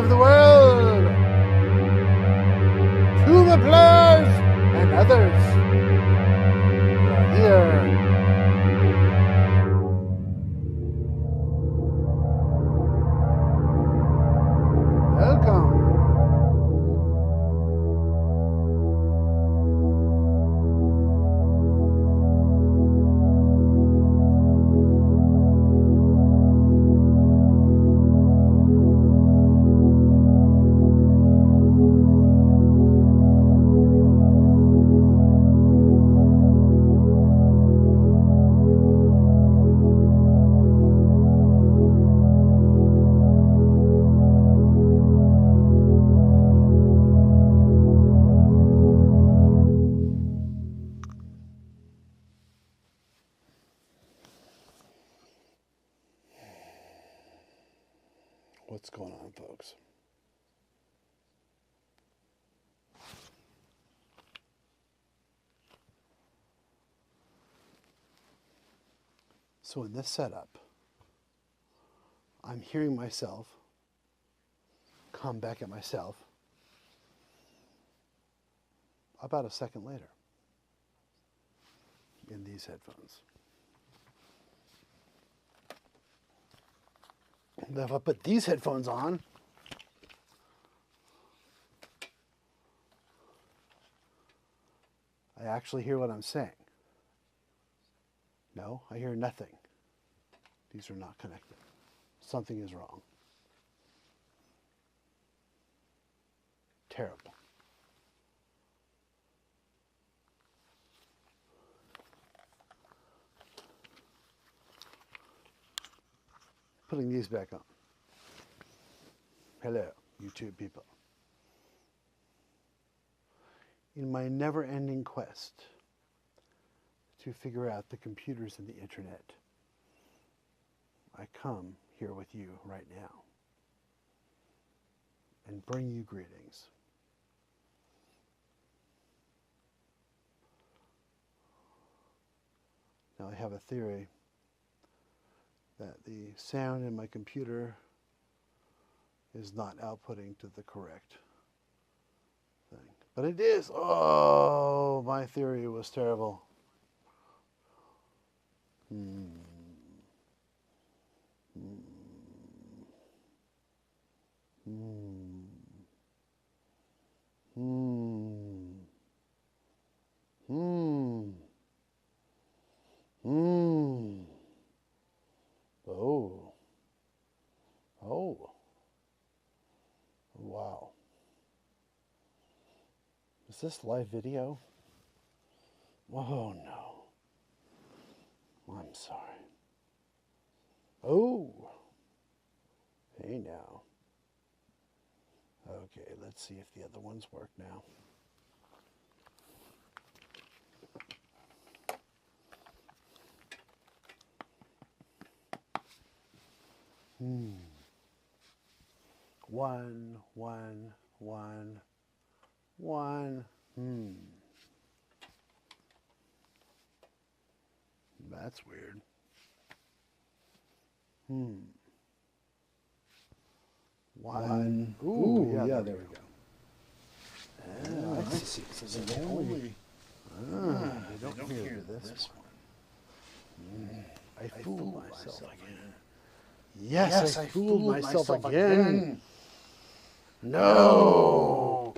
of the world, tuba players and others are here. Welcome. What's going on, folks? So in this setup, I'm hearing myself come back at myself about a second later in these headphones. If I put these headphones on, I actually hear what I'm saying. No, I hear nothing. These are not connected. Something is wrong. Terrible. Putting these back on. Hello, YouTube people. In my never-ending quest to figure out the computers and the internet, I come here with you right now and bring you greetings. Now I have a theory that the sound in my computer is not outputting to the correct thing. But it is. Oh, my theory was terrible. Oh. Wow. Is this live video? Oh no. I'm sorry. Oh. Hey now. Okay, let's see if the other ones work now. One. That's weird. One. Ooh, yeah, there we go. I see. So they only don't hear this one. I fooled myself again. Yes, I fooled myself again. No.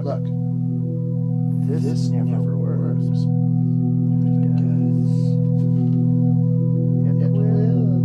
Look, this never works. It will.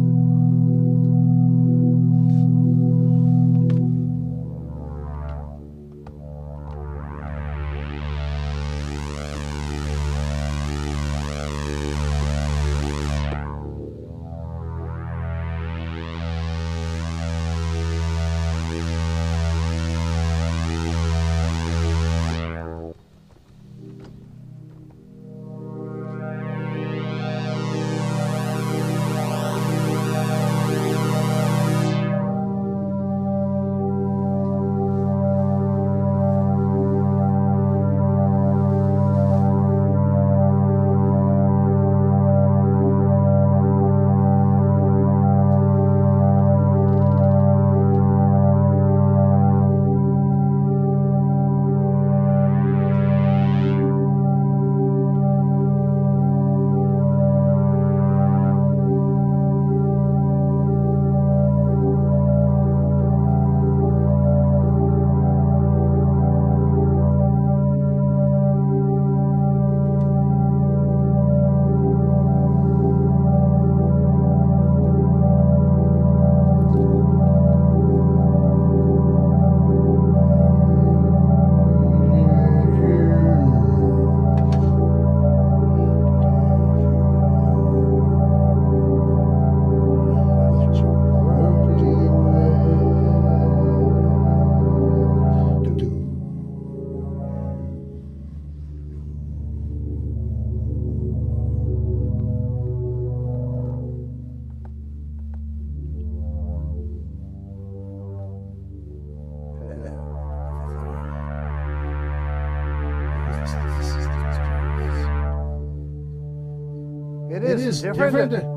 It is different.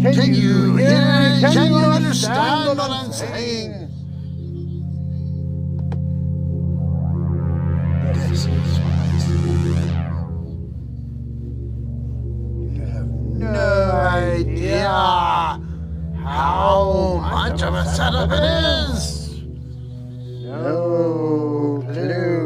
Can you hear? Can you understand what I'm saying? This is what I see. You have no idea how much of a setup it is. No clue.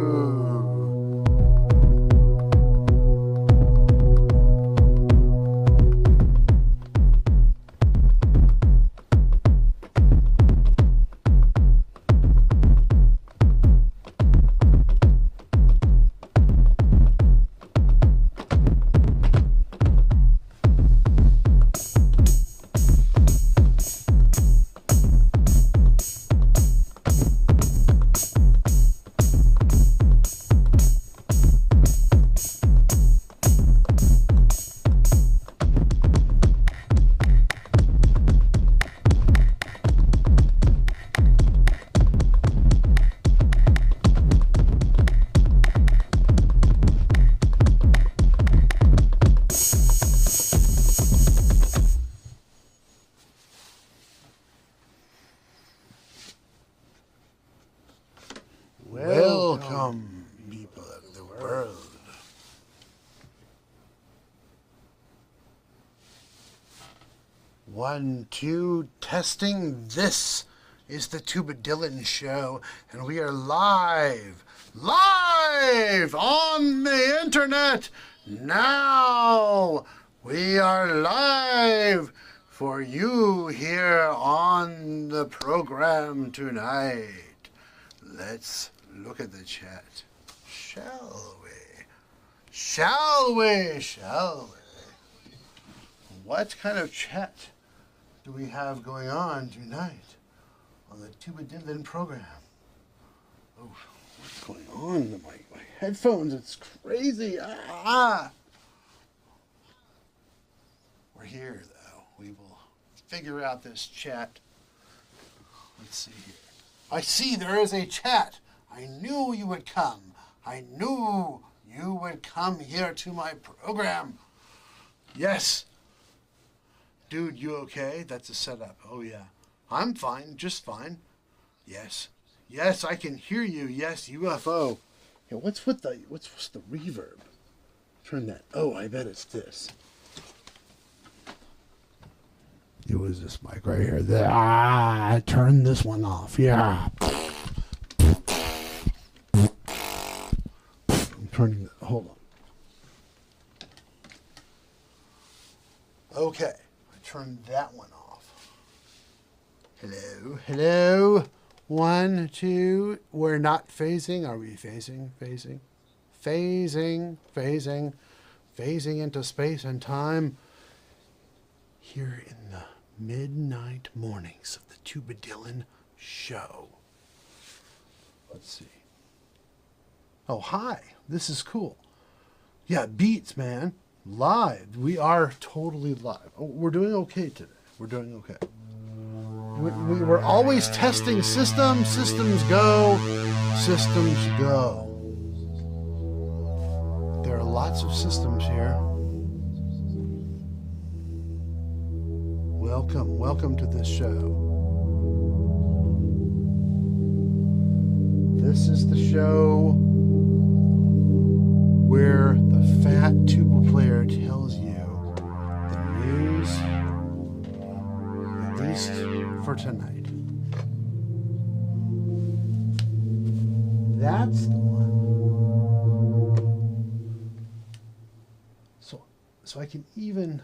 Welcome, people of the world. One, two, testing. This is the Tubadylan Show, and we are live on the internet now. We are live for you here on the program tonight. Let's look at the chat, shall we? Shall we? Shall we? What kind of chat do we have going on tonight on the Tubadylan program? Oh, what's going on? My headphones, it's crazy. We're here, though. We will figure out this chat. Let's see here. I see there is a chat. I knew you would come. I knew you would come here to my program. Yes. Dude, you okay? That's a setup. Oh, yeah. I'm fine. Just fine. Yes. Yes, I can hear you. Yes, UFO. Yeah, what's the reverb? Turn that. Oh, I bet it's this. It was this mic right here. Turn this one off. Yeah. I'm turning that. Hold on. Okay. I turned that one off. Hello. Hello. 1, 2. We're not phasing. Are we phasing? Phasing. Phasing. Phasing. Phasing into space and time. Here in the midnight mornings of the Tubadylan Show. Let's see. Oh, hi. This is cool. Yeah, beats, man. Live. We are totally live. Oh, we're doing okay today. We're doing okay. We were always testing systems. Systems go. Systems go. There are lots of systems here. welcome to this show. This is the show where the fat tuba player tells you the news, at least for tonight. That's the one. So I can even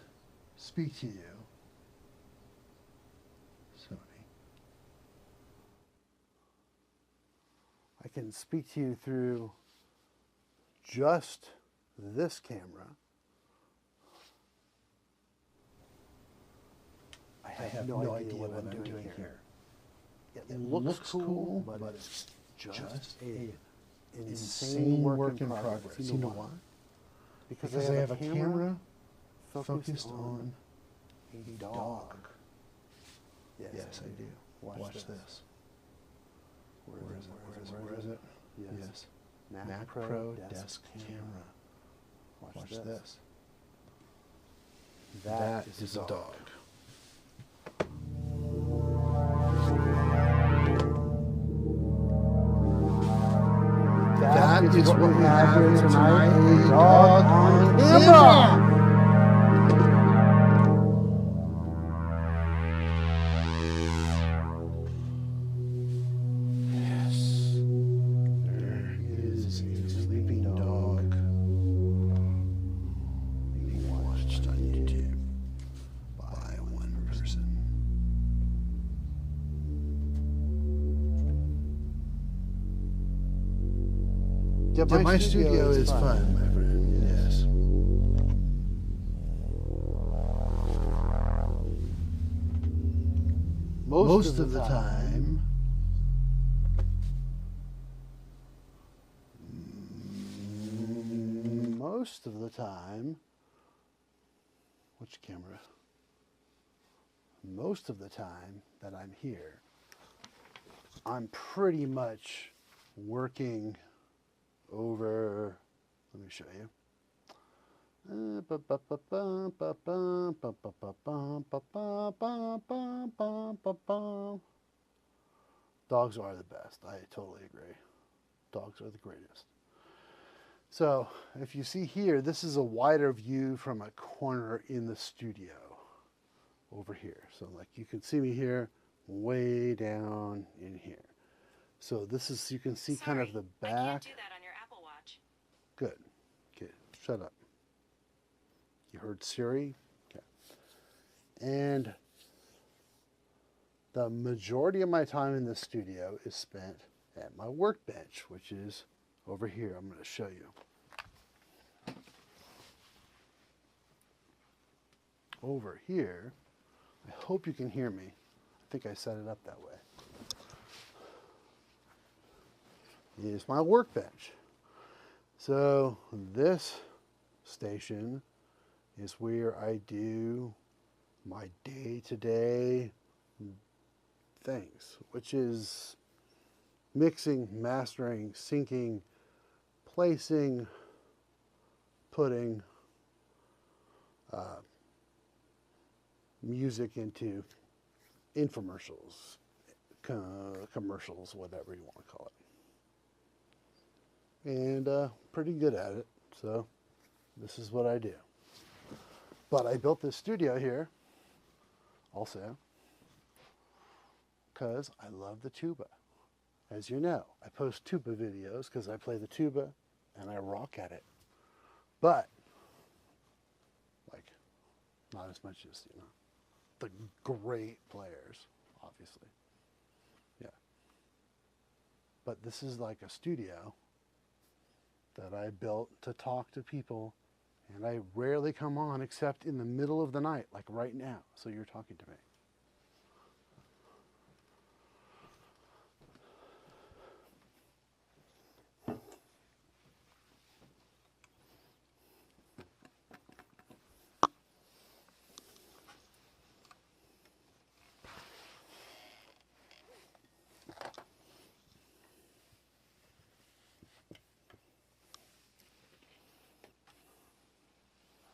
speak to you. I can speak to you through just this camera. I have no idea what I'm doing here. It looks cool, but it's just an insane work in progress. You know why? Because I have a camera focused on a dog. Yes, I do. Watch this. Where is it? Yes. Macro desk camera. Watch this. That is a dog. That is what we have here tonight. A dog on camera. Yeah, my studio is fun, my friend. Yes. Most of the time, which camera? Most of the time that I'm here, I'm pretty much working over, let me show you. Dogs are the best. I totally agree. Dogs are the greatest. So if you see here, this is a wider view from a corner in the studio over here. So like you can see me here, way down in here. So this is, you can see kind of the back. I can't do that on your Apple Watch. Good. Okay, shut up. You heard Siri? Okay. And the majority of my time in the studio is spent at my workbench, which is over here. I'm going to show you. Over here, I hope you can hear me. I think I set it up that way. Is my workbench. So this station is where I do my day-to-day things, which is mixing, mastering, syncing, placing, putting music into infomercials, commercials, whatever you want to call it. And pretty good at it, so this is what I do. But I built this studio here also because I love the tuba. As you know, I post tuba videos because I play the tuba and I rock at it. But, like, not as much as, you know, the great players, obviously. Yeah. But this is like a studio that I built to talk to people, and I rarely come on except in the middle of the night, like right now. So you're talking to me.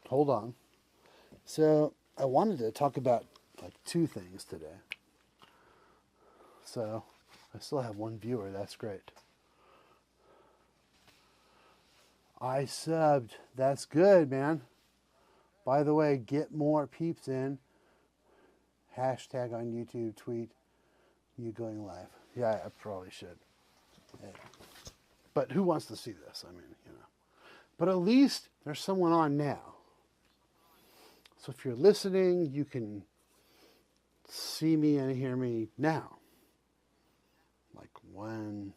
Hold on. So I wanted to talk about like 2 things today. So I still have 1 viewer. That's great. I subbed. That's good, man. By the way, get more peeps in. Hashtag on YouTube, tweet, you going live. Yeah, I probably should. Yeah. But who wants to see this? I mean, you know. But at least there's someone on now. So if you're listening, you can see me and hear me now. Like 1,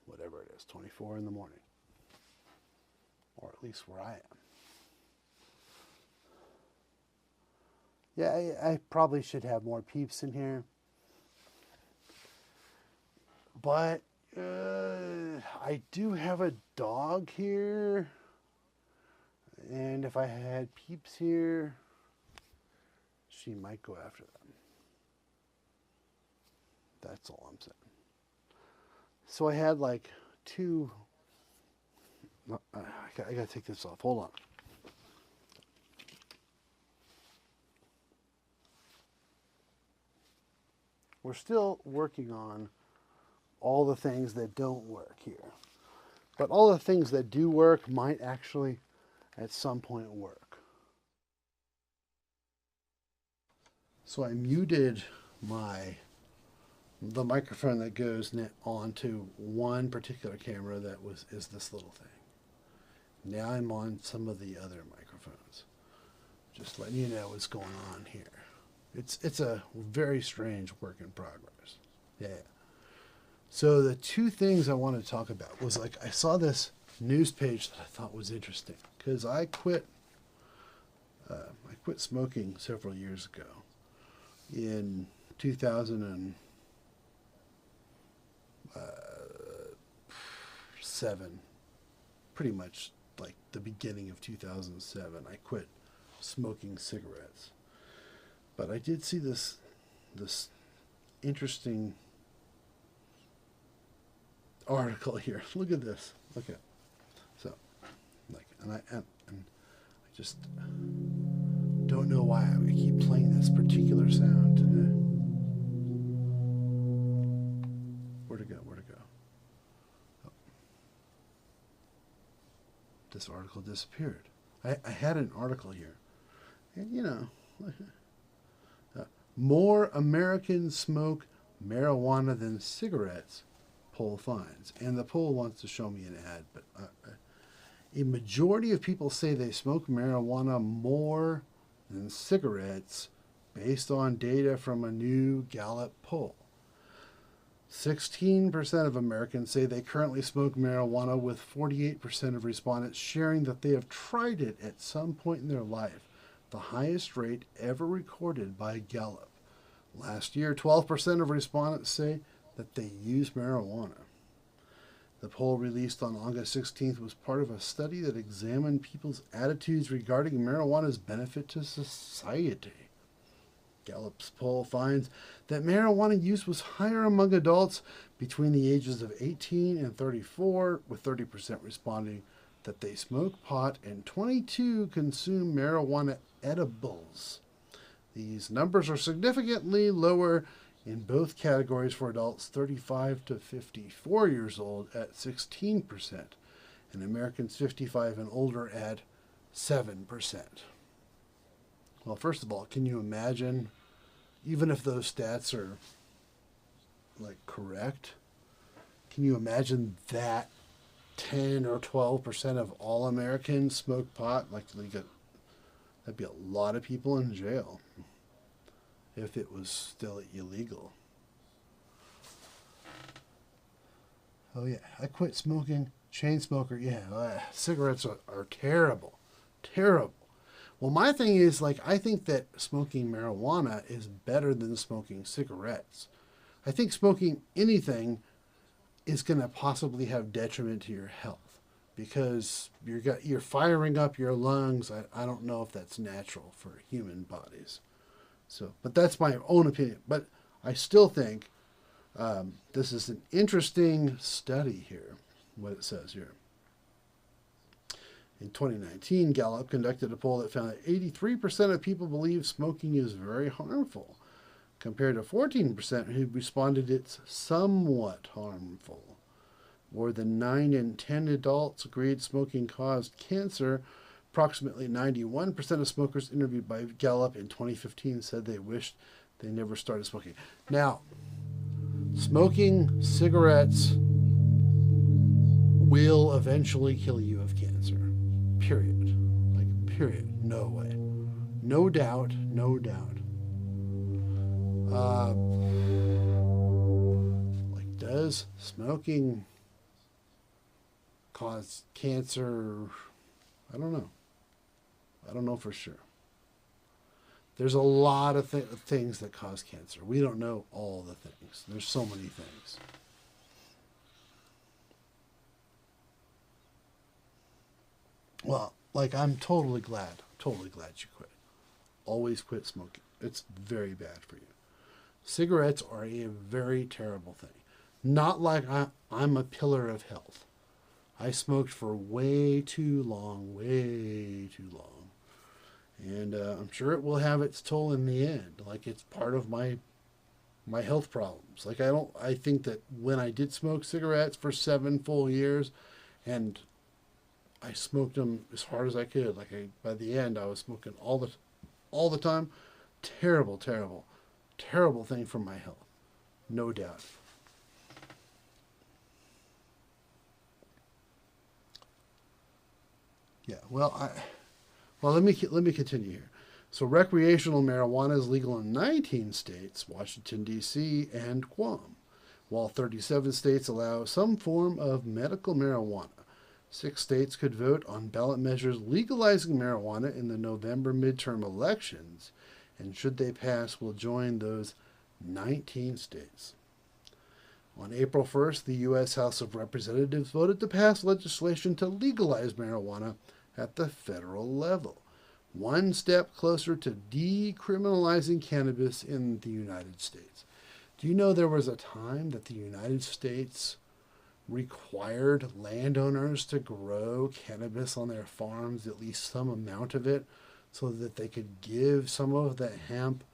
whatever it is, 24 in the morning. Or at least where I am. Yeah, I probably should have more peeps in here. But I do have a dog here. And if I had peeps here, she might go after them. That's all I'm saying. So I had like 2... I gotta take this off. Hold on. We're still working on all the things that don't work here. But all the things that do work might actually at some point work. So I muted the microphone that goes onto one particular camera that is this little thing. Now I'm on some of the other microphones. Just letting you know what's going on here. It's a very strange work in progress. Yeah. So the 2 things I wanted to talk about was, like, I saw this news page that I thought was interesting because I quit smoking several years ago in 2007, pretty much like the beginning of 2007. I quit smoking cigarettes. But I did see this interesting article here. Look at this. Look at so, like, and I just don't know why I keep playing this particular sound. Where'd it go? Where'd it go? Oh. This article disappeared. I had an article here, and you know. More Americans smoke marijuana than cigarettes, poll finds. And the poll wants to show me an ad, but a majority of people say they smoke marijuana more than cigarettes based on data from a new Gallup poll. 16% of Americans say they currently smoke marijuana, with 48% of respondents sharing that they have tried it at some point in their life, the highest rate ever recorded by Gallup. Last year, 12% of respondents say that they use marijuana. The poll, released on August 16th, was part of a study that examined people's attitudes regarding marijuana's benefit to society. Gallup's poll finds that marijuana use was higher among adults between the ages of 18 and 34, with 30% responding that they smoke pot and 22% consume marijuana edibles. These numbers are significantly lower in both categories for adults 35 to 54 years old at 16%, and Americans 55 and older at 7%. Well, first of all, can you imagine, even if those stats are like correct, can you imagine that 10 or 12% of all Americans smoke pot? That'd be a lot of people in jail if it was still illegal. Oh yeah, I quit smoking. Chain smoker, yeah. Cigarettes are terrible. Terrible. Well, my thing is, like, I think that smoking marijuana is better than smoking cigarettes. I think smoking anything is going to possibly have detriment to your health because you're firing up your lungs. I don't know if that's natural for human bodies. So, but that's my own opinion. But I still think this is an interesting study here, what it says here. In 2019, Gallup conducted a poll that found that 83% of people believe smoking is very harmful, compared to 14% who responded it's somewhat harmful. More than 9 in 10 adults agreed smoking caused cancer. Approximately 91% of smokers interviewed by Gallup in 2015 said they wished they never started smoking. Now, smoking cigarettes will eventually kill you of cancer. Period. Like, period. No way. No doubt. No doubt. Does smoking cause cancer? I don't know. I don't know for sure. There's a lot of things that cause cancer. We don't know all the things. There's so many things. Well, like, I'm totally glad you quit. Always quit smoking. It's very bad for you. Cigarettes are a very terrible thing. Not like I'm a pillar of health. I smoked for way too long. And I'm sure it will have its toll in the end. Like, it's part of my health problems. Like, I think that when I did smoke cigarettes for 7 full years, and I smoked them as hard as I could. Like, by the end, I was smoking all the time. Terrible thing for my health. No doubt. Yeah, well, let me continue here. So recreational marijuana is legal in 19 states, Washington, D.C., and Guam, while 37 states allow some form of medical marijuana. 6 states could vote on ballot measures legalizing marijuana in the November midterm elections, and should they pass, will join those 19 states. On April 1st, the U.S. House of Representatives voted to pass legislation to legalize marijuana at the federal level, one step closer to decriminalizing cannabis in the United States. Do you know there was a time that the United States required landowners to grow cannabis on their farms, at least some amount of it, so that they could give some of the hemp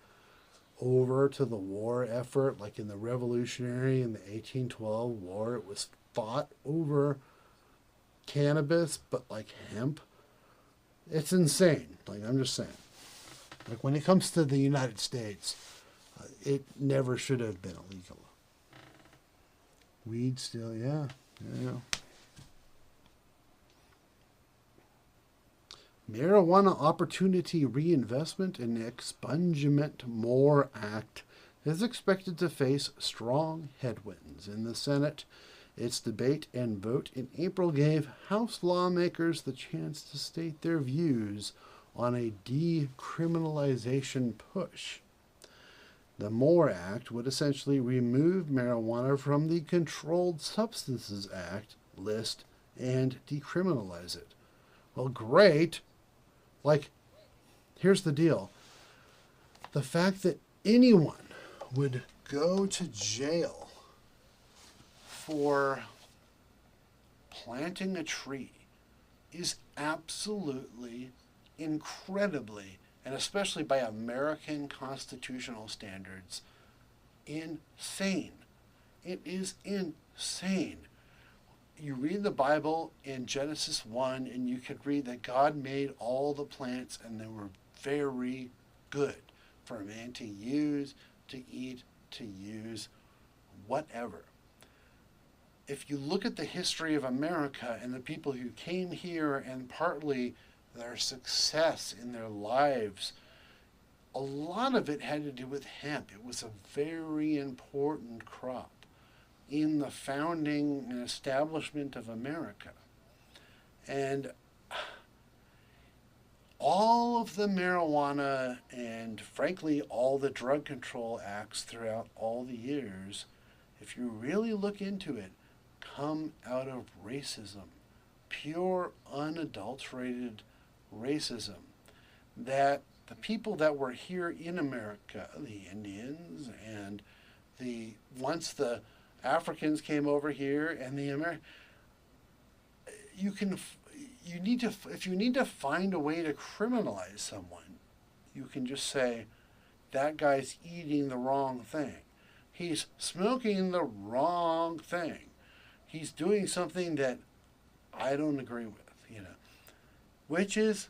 over to the war effort? Like in the Revolutionary and the 1812 war, it was fought over cannabis, but like hemp. It's insane. Like, I'm just saying. Like, when it comes to the United States, it never should have been illegal. Weed still, yeah. Marijuana Opportunity Reinvestment and Expungement More Act is expected to face strong headwinds in the Senate. Its debate and vote in April gave House lawmakers the chance to state their views on a decriminalization push. The MORE Act would essentially remove marijuana from the Controlled Substances Act list and decriminalize it. Well, great. Like, here's the deal. The fact that anyone would go to jail for planting a tree is absolutely, incredibly, and especially by American constitutional standards, insane. It is insane. You read the Bible in Genesis 1, and you could read that God made all the plants, and they were very good for a man to use, to eat, to use, whatever. If you look at the history of America and the people who came here and partly their success in their lives, a lot of it had to do with hemp. It was a very important crop in the founding and establishment of America. And all of the marijuana and, frankly, all the drug control acts throughout all the years, if you really look into it, come out of racism, pure, unadulterated racism, that the people that were here in America, the Indians and once the Africans came over here and the you need to, if you need to find a way to criminalize someone, you can just say, that guy's eating the wrong thing. He's smoking the wrong thing. He's doing something that I don't agree with, which is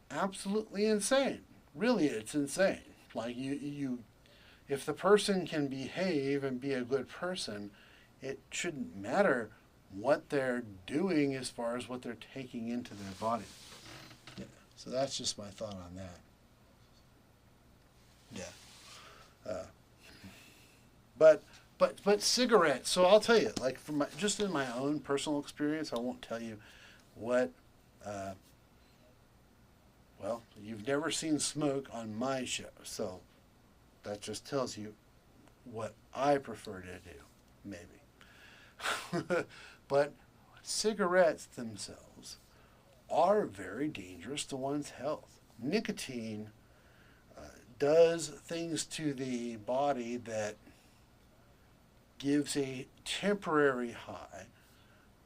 absolutely insane. Really, it's insane. Like if the person can behave and be a good person, it shouldn't matter what they're doing as far as what they're taking into their body. Yeah. So that's just my thought on that. Yeah. But cigarettes. So I'll tell you, like just in my own personal experience, I won't tell you what. Well, you've never seen smoke on my show, so that just tells you what I prefer to do, maybe. But cigarettes themselves are very dangerous to one's health. Nicotine does things to the body that gives a temporary high,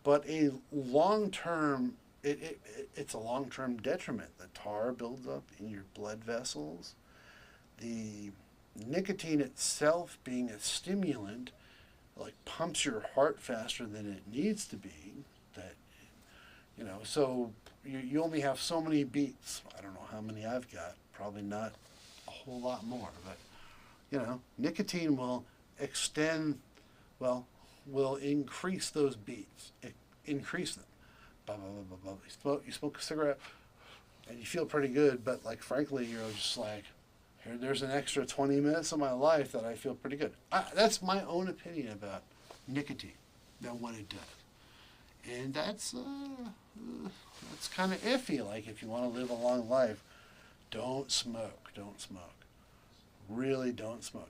but a long-term, it's a long-term detriment. The tar builds up in your blood vessels. The nicotine itself, being a stimulant, like pumps your heart faster than it needs to be. That, so you only have so many beats. I don't know how many I've got. Probably not a whole lot more, but nicotine will will increase those beats, increase them. Blah, blah, blah, blah, blah. You smoke a cigarette, and you feel pretty good, but frankly, you're just like, there's an extra 20 minutes of my life that I feel pretty good. That's my own opinion about nicotine, and what it does. And that's kind of iffy. Like, if you want to live a long life, don't smoke. Don't smoke. Really don't smoke.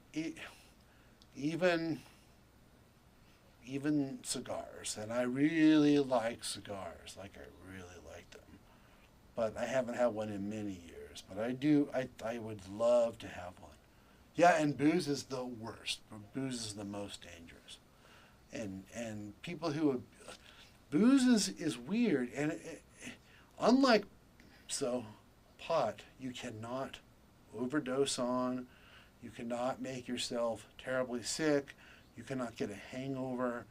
Even cigars, and I really like cigars. Like, I really like them. But I haven't had one in many years. But I would love to have one. Yeah, and booze is the worst. Booze is the most dangerous. And people who... Booze is weird. And unlike pot, you cannot overdose on. You cannot make yourself terribly sick. You cannot get a hangover.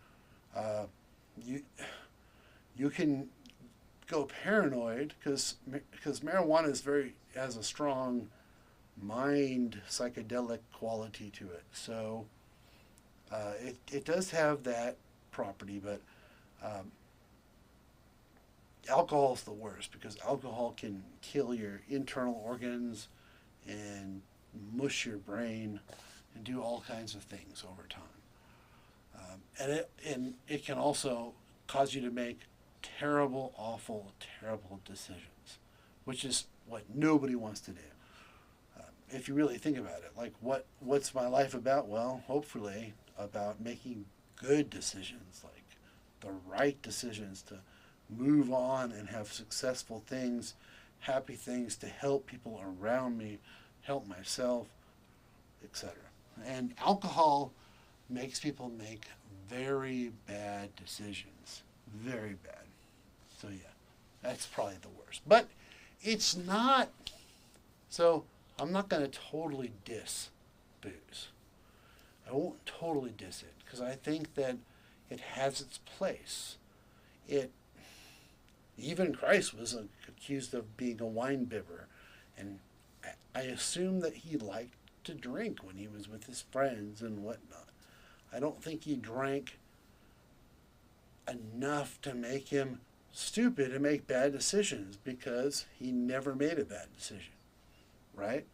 You can go paranoid because marijuana has a strong mind psychedelic quality to it. So it does have that property, but alcohol is the worst because alcohol can kill your internal organs and mush your brain and do all kinds of things over time. And it can also cause you to make terrible, awful, terrible decisions, which is what nobody wants to do. If you really think about it, like what's my life about? Well, hopefully about making good decisions, like the right decisions to move on and have successful things, happy things to help people around me, help myself, etc. And alcohol makes people make very bad decisions. Very bad. So yeah, that's probably the worst. But it's not, so I'm not going to totally diss booze. I won't totally diss it because I think that it has its place. Even Christ was accused of being a wine bibber, and I assume that he liked to drink when he was with his friends and whatnot. I don't think he drank enough to make him stupid and make bad decisions because he never made a bad decision, right?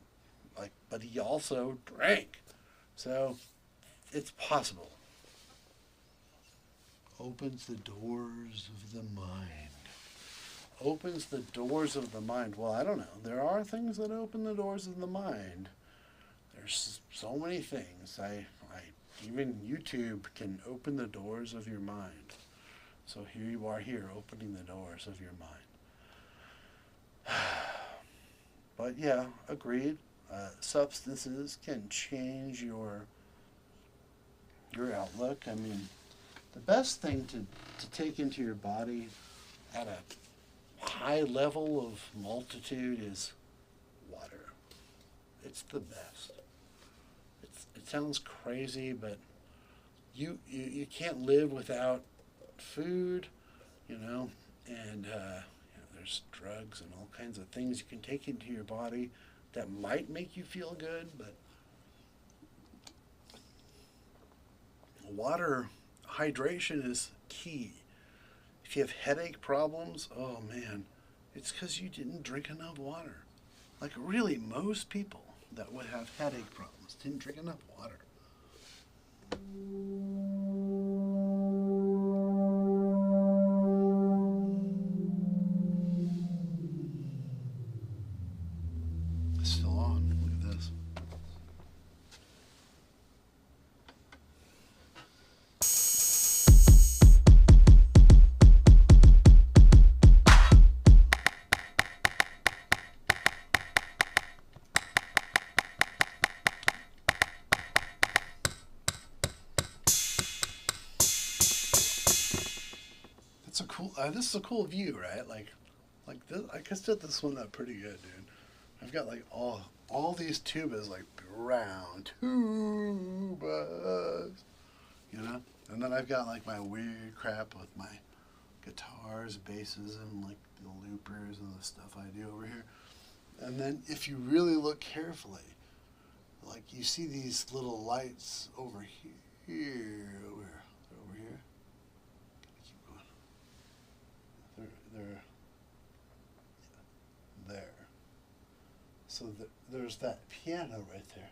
But he also drank, so it's possible. Opens the doors of the mind. Opens the doors of the mind. Well, I don't know. There are things that open the doors of the mind. There's so many things. Even YouTube can open the doors of your mind. So here you are here, opening the doors of your mind. But yeah, agreed. Substances can change your outlook. I mean, the best thing to take into your body at a high level of multitude is water. It's the best. It sounds crazy, but you can't live without food, you know, and there's drugs and all kinds of things you can take into your body that might make you feel good, but water hydration is key. If you have headache problems, oh man, it's because you didn't drink enough water. Like really, most people that would have headache problems didn't drink enough water. It's still on. Look at this. It's a cool. This is a cool view, right? Like this. I can set this one up pretty good, dude. I've got like all these tubas, like round tubas, you know. And then I've got like my weird crap with my guitars, basses, and like the loopers and the stuff I do over here. And then if you really look carefully, like you see these little lights over here, over here. Keep going. They're there. So there's that piano right there.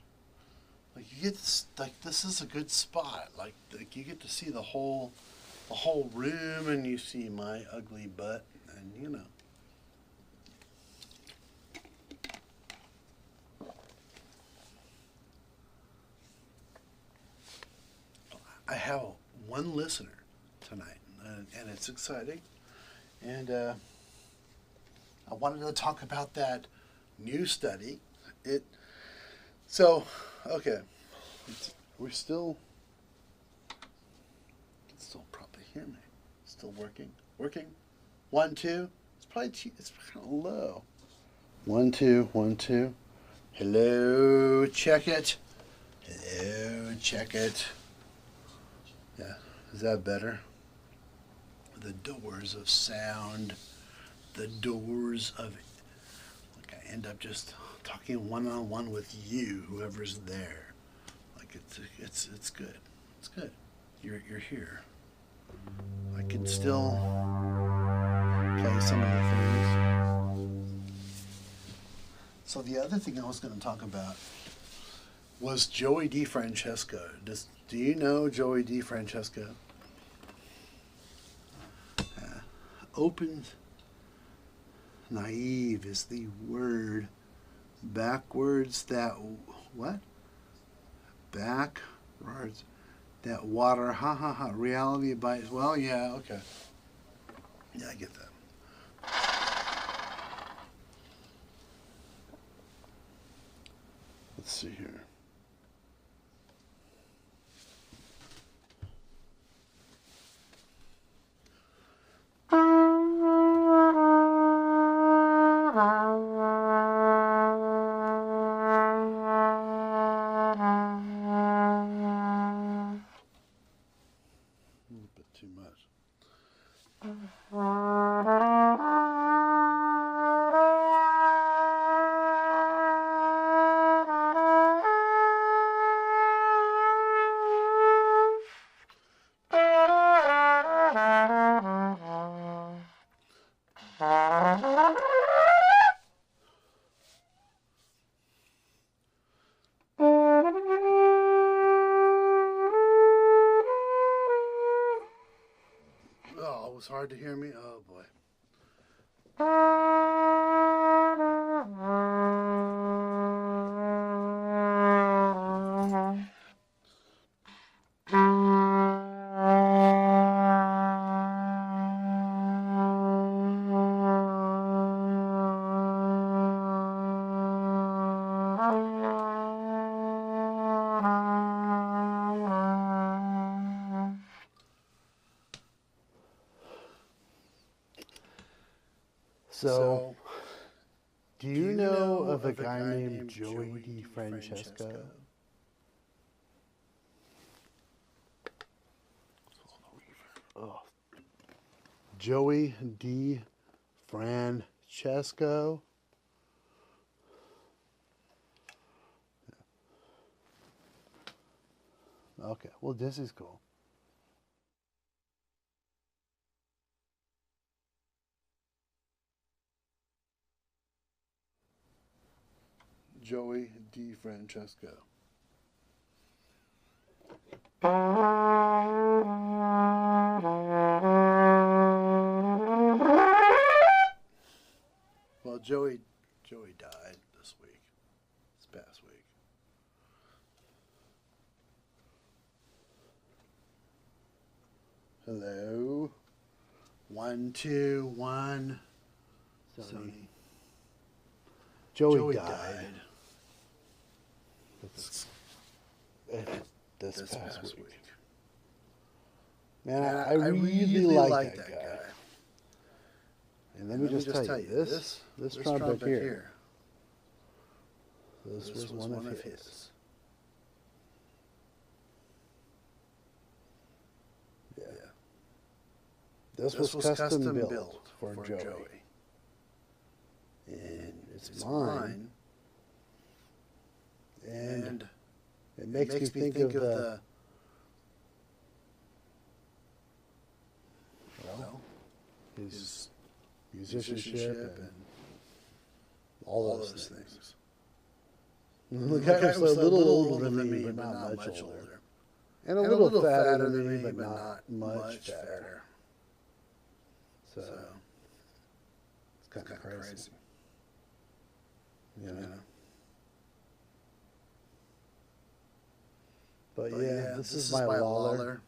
Like you get this, like this is a good spot. Like you get to see the whole room, and you see my ugly butt, and you know. I have one listener tonight, and it's exciting. And I wanted to talk about that new study. Okay, we're still, you can still probably hear me. Still working. 1, 2. It's kind of low. 1, 2, 1, 2. Hello, check it. Hello, check it. Yeah, is that better? The doors of sound, the doors of, like I end up just talking one-on-one with you, whoever's there. Like it's good. It's good. You're here. I can still play some of the things. So the other thing I was going to talk about was Joey DeFrancesco. Do you know Joey DeFrancesco? Open, naive is the word. Backwards, that, what? Backwards, that water, ha ha ha. Reality bites, well, yeah, okay. Yeah, I get that. Let's see here. Too much. Oh, it was hard to hear me. Oh boy. So, do you know of a guy named Joey DiFrancesco? Oh. Joey DiFrancesco. Okay, well, this is cool. Joey DiFrancesco. Well, Joey died this past week. Hello. 1, 2, 1. Sony. Joey died. This past week. Man, I really like that guy. And let me just tell you, this trumpet here, this was one of his. Yeah. This was custom built for Joey. And it's mine. And it makes me think of the his musicianship and all those things. The guy was a little older than me, but not much older. And a little fatter than me, but not much fatter. So, it's kind of crazy. You know? But yeah, this is my Lawler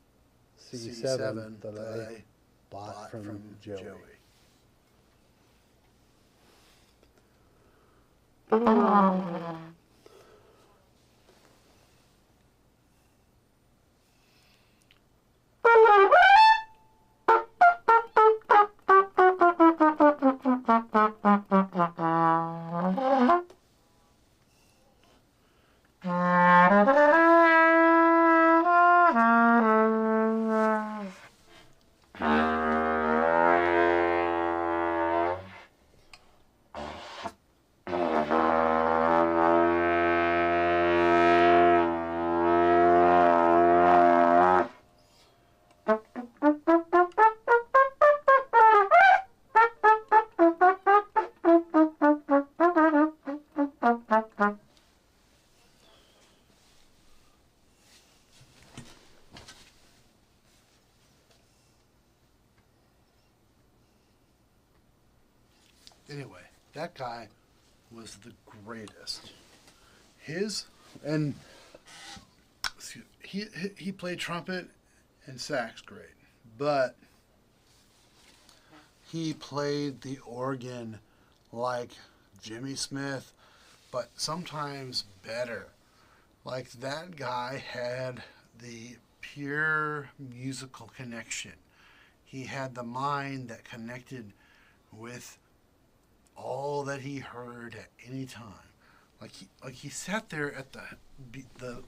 C7 that I bought from Joey. Anyway, that guy was the greatest. He played trumpet and sax great, but he played the organ like Jimmy Smith, but sometimes better. Like, that guy had the pure musical connection. He had the mind that connected with all that he heard at any time. Like he sat there at the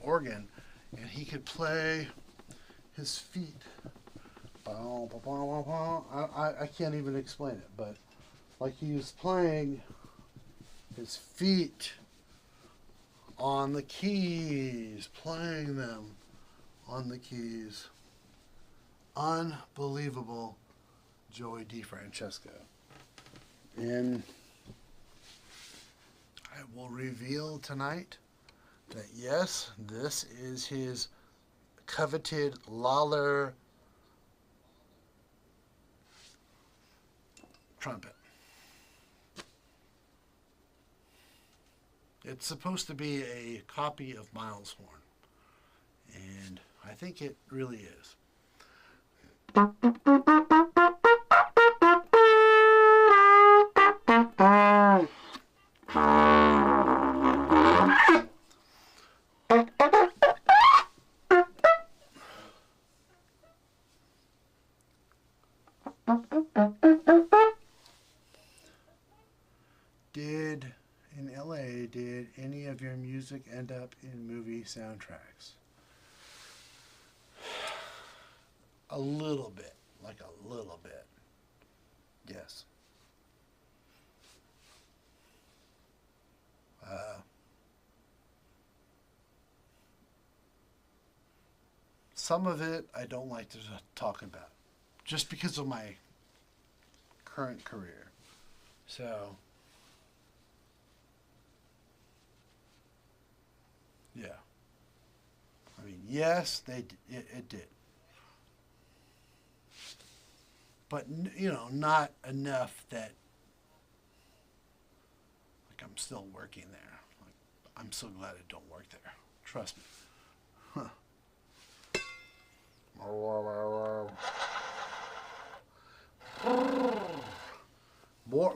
organ, and he could play his feet. I can't even explain it, but like he was playing his feet on the keys, playing them on the keys. Unbelievable, Joey DiFrancesco. And I will reveal tonight that yes, this is his coveted Lawler trumpet. It's supposed to be a copy of Miles' horn, and I think it really is. music end up in movie soundtracks? A little bit. Like a little bit. Yes. Some of it I don't like to talk about. Just because of my current career. So, yeah. I mean, yes, it did. But, you know, not enough that, like, I'm still working there. Like, I'm so glad I don't work there. Trust me. Huh.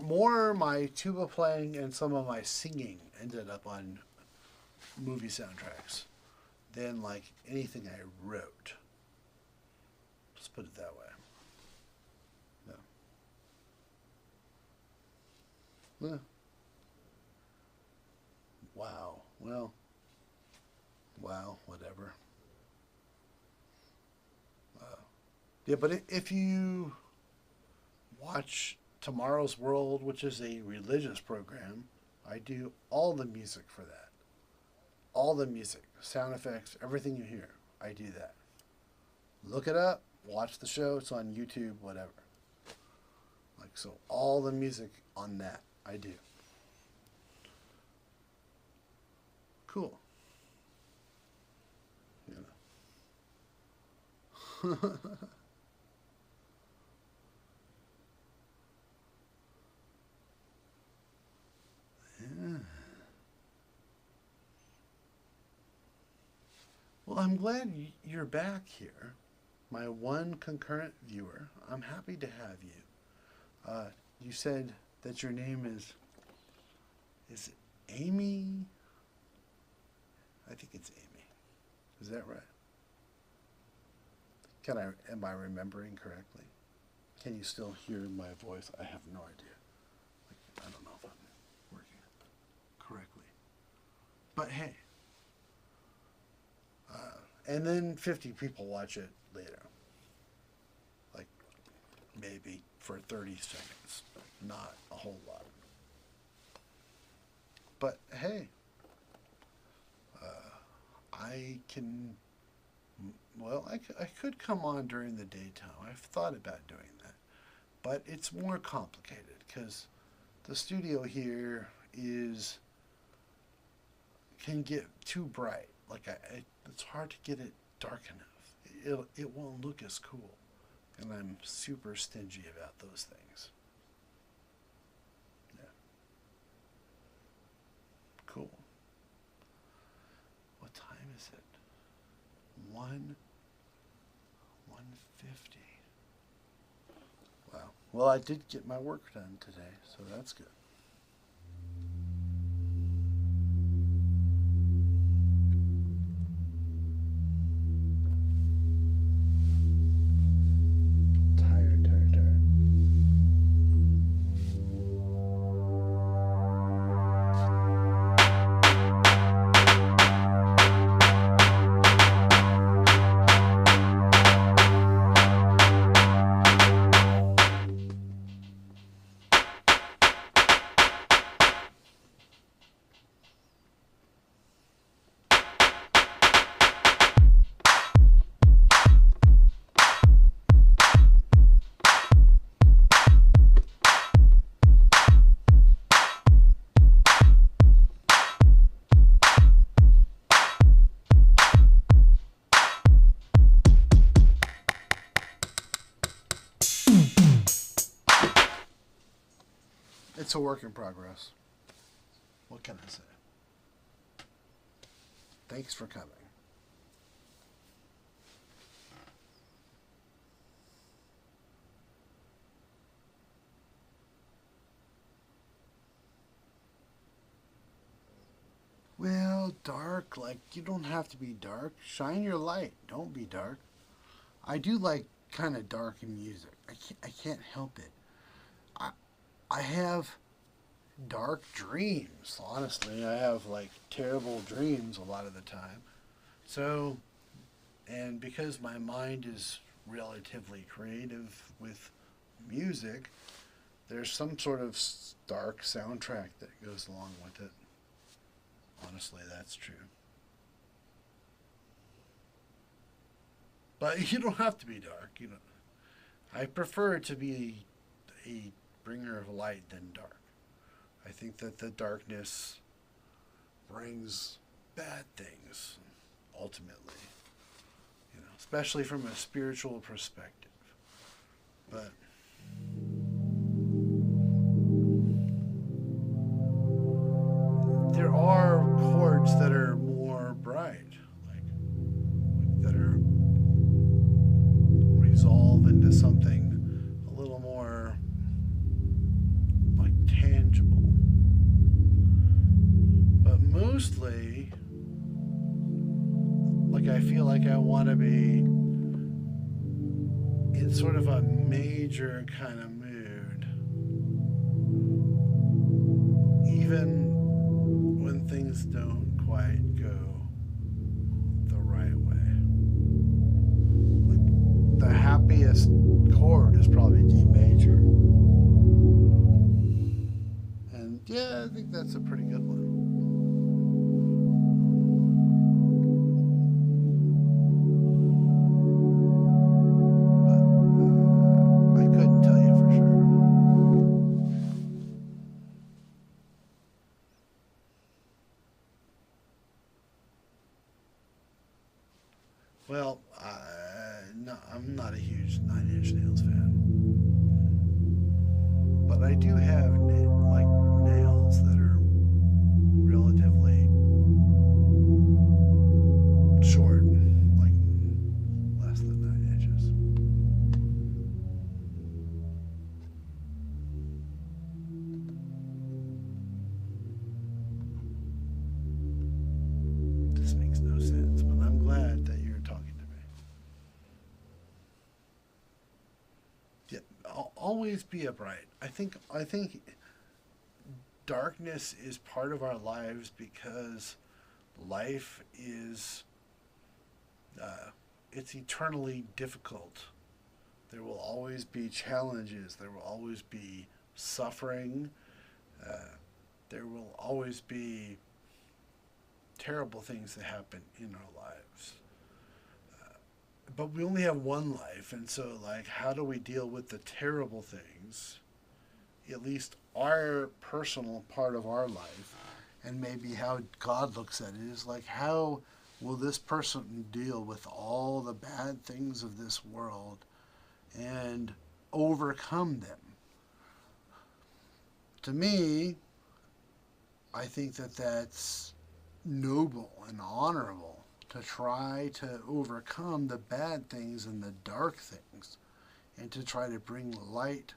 More my tuba playing and some of my singing ended up on movie soundtracks than like anything I wrote. Let's put it that way. Yeah. Yeah. Wow. Well. Wow. Whatever. Yeah, but if you watch Tomorrow's World, which is a religious program, I do all the music for that. All the music, sound effects, everything you hear, I do that. Look it up, watch the show, it's on YouTube, whatever. Like, so all the music on that, I do. Cool. You know. Yeah. Well, I'm glad you're back here, my one concurrent viewer. I'm happy to have you. You said that your name is it Amy? I think it's Amy. Is that right? Am I remembering correctly? Can you still hear my voice? I have no idea. Like, I don't know if I'm working correctly. But hey. And then 50 people watch it later. Like, maybe for 30 seconds. Not a whole lot. But hey. I can... Well, I could come on during the daytime. I've thought about doing that. But it's more complicated because the studio here can get too bright. Like it's hard to get it dark enough. It won't look as cool. And I'm super stingy about those things. Yeah. Cool. What time is it? 1:50. Wow. Well, I did get my work done today, so that's good. It's a work in progress. What can I say? Thanks for coming. Well, dark, like, you don't have to be dark. Shine your light. Don't be dark. I do like kind of dark music. I can't help it. I have dark dreams. Honestly, I have like terrible dreams a lot of the time. So, and because my mind is relatively creative with music, there's some sort of dark soundtrack that goes along with it. Honestly, that's true. But you don't have to be dark. You know, I prefer to be a bringer of light than dark. I think that the darkness brings bad things, ultimately. You know, especially from a spiritual perspective. But there are chords that are more bright, like that are resolve into something a little more like tangible. But mostly, like I feel like I want to be in sort of a major kind of mood, even when things don't quite go the right way. Like the happiest chord is probably D major. And yeah, I think that's a pretty good one. But I couldn't tell you for sure. Well, no, I'm not a huge Nine Inch Nails fan, but I do have like nails that are relatively short, like less than 9 inches. This makes no sense, but I'm glad that you're talking to me. Yeah, I'll always be upright. I think darkness is part of our lives because life is it's eternally difficult. There will always be challenges. There will always be suffering. There will always be terrible things that happen in our lives. But we only have one life, and so like, how do we deal with the terrible things? At least our personal part of our life, and maybe how God looks at it is like, how will this person deal with all the bad things of this world and overcome them? To me, I think that that's noble and honorable to try to overcome the bad things and the dark things, and to try to bring light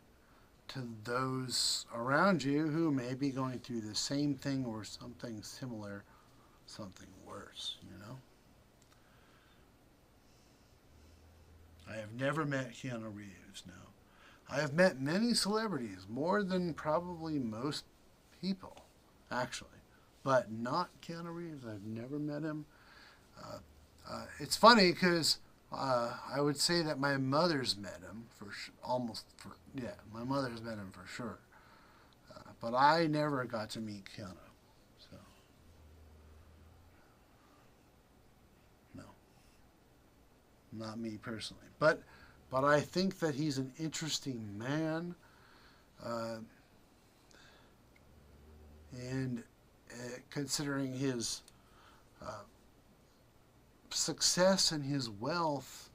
to those around you who may be going through the same thing or something similar, something worse, you know? I have never met Keanu Reeves, no. I have met many celebrities, more than probably most people, actually. But not Keanu Reeves. I've never met him. It's funny because I would say that my mother's met him my mother's met him for sure. But I never got to meet Keanu. So, no. Not me personally. But I think that he's an interesting man. And considering his success and his wealth,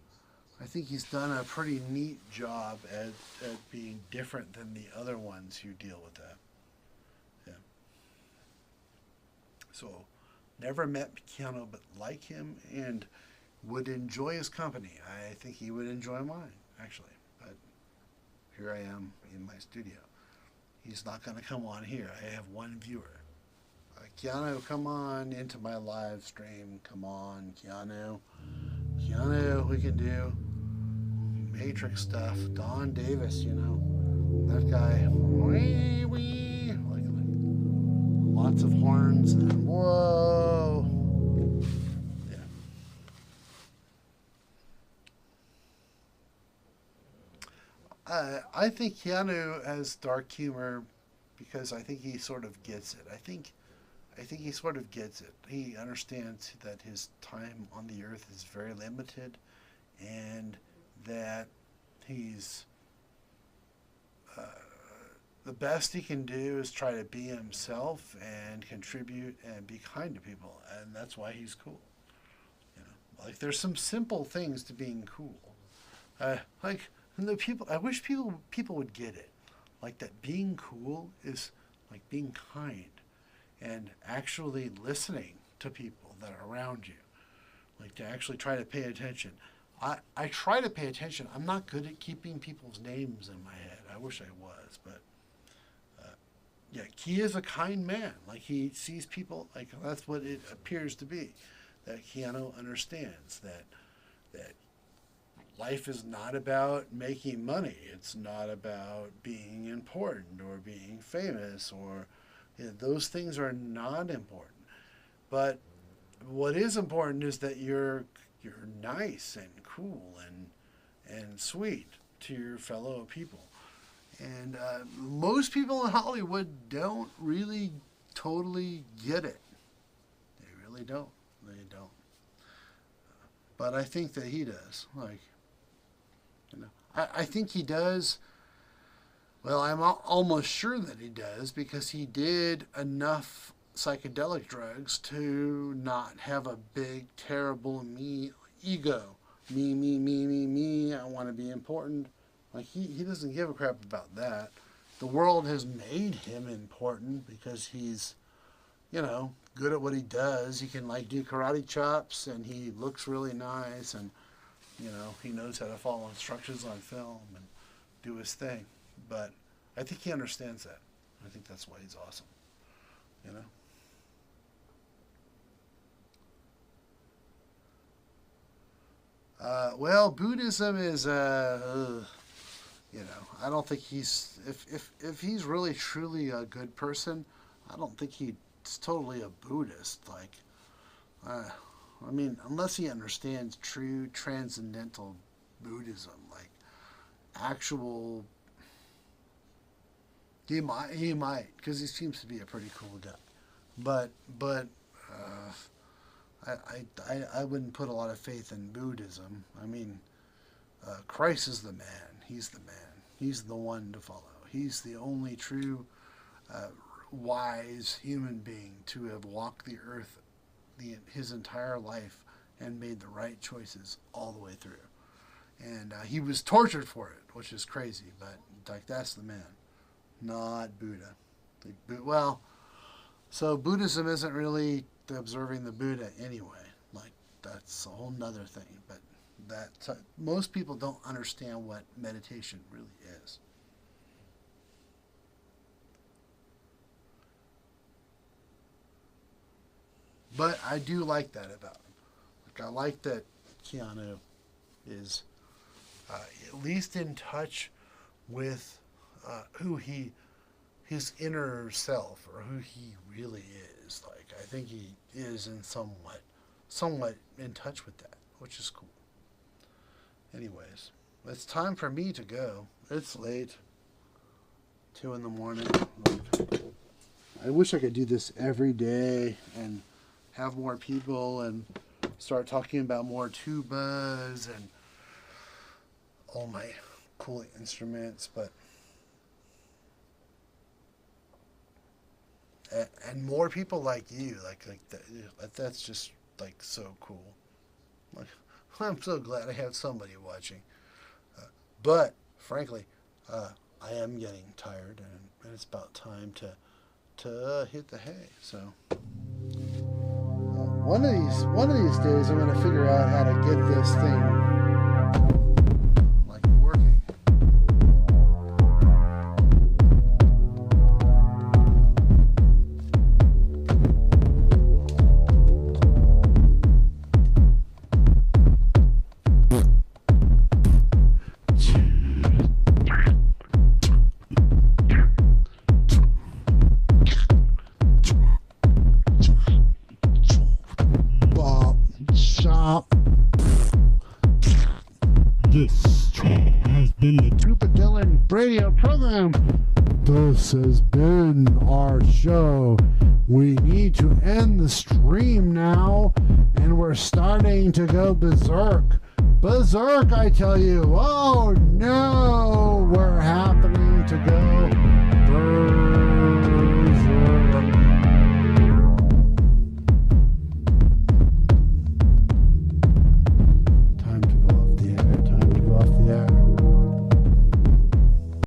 I think he's done a pretty neat job at being different than the other ones who deal with that. Yeah. So, never met Keanu, but like him and would enjoy his company. I think he would enjoy mine, actually. But here I am in my studio. He's not going to come on here. I have one viewer. Keanu, come on into my live stream. Come on, Keanu. Keanu, we can do Matrix stuff. Don Davis, you know. That guy. Like lots of horns and whoa. Yeah. I think Keanu has dark humor because I think he sort of gets it. I think he sort of gets it. He understands that his time on the earth is very limited, and that he's the best he can do is try to be himself and contribute and be kind to people, and that's why he's cool. You know, like there's some simple things to being cool. Like the people, I wish people would get it. Like that being cool is like being kind and actually listening to people that are around you. Like to actually try to pay attention. I try to pay attention. I'm not good at keeping people's names in my head. I wish I was, but yeah, he is a kind man. Like he sees people, like that's what it appears to be. That Keanu understands that life is not about making money. It's not about being important or being famous or those things are not important. But what is important is that you're nice and cool and sweet to your fellow people. And most people in Hollywood don't really totally get it. They really don't. They don't. But I think that he does. Like, you know, I think he does. Well, I'm almost sure that he does because he did enough psychedelic drugs to not have a big, terrible ego. Me. I want to be important. Like he doesn't give a crap about that. The world has made him important because he's, you know, good at what he does. He can like do karate chops and he looks really nice and, you know, he knows how to follow instructions on film and do his thing. But I think he understands that. I think that's why he's awesome. You know? Well, Buddhism is, you know, I don't think he's, if he's really truly a good person, I don't think he's totally a Buddhist. Like, I mean, unless he understands true transcendental Buddhism, like actual, he might, because he seems to be a pretty cool guy. But I wouldn't put a lot of faith in Buddhism. I mean, Christ is the man. He's the man. He's the one to follow. He's the only true wise human being to have walked the earth his entire life and made the right choices all the way through. And he was tortured for it, which is crazy, but like that's the man, not Buddha. Well, so Buddhism isn't really observing the Buddha anyway. Like that's a whole nother thing. But most people don't understand what meditation really is. But I do like that about him. Like I like that Keanu is at least in touch with his inner self, or who he really is. Like I think he is in somewhat in touch with that, which is cool. Anyways, it's time for me to go. It's late. 2 a.m. I wish I could do this every day and have more people and start talking about more tubas and all my cool instruments, but and more people like you, like that, that's just like so cool. Like I'm so glad I have somebody watching. But frankly, I am getting tired, and it's about time to hit the hay. So one of these days, I'm going to figure out how to get this thing like working. This has been the Tuba Dylan radio program. This has been our show. We need to end the stream now, and we're starting to go berserk. Berserk, I tell you. Oh no, we're happening to go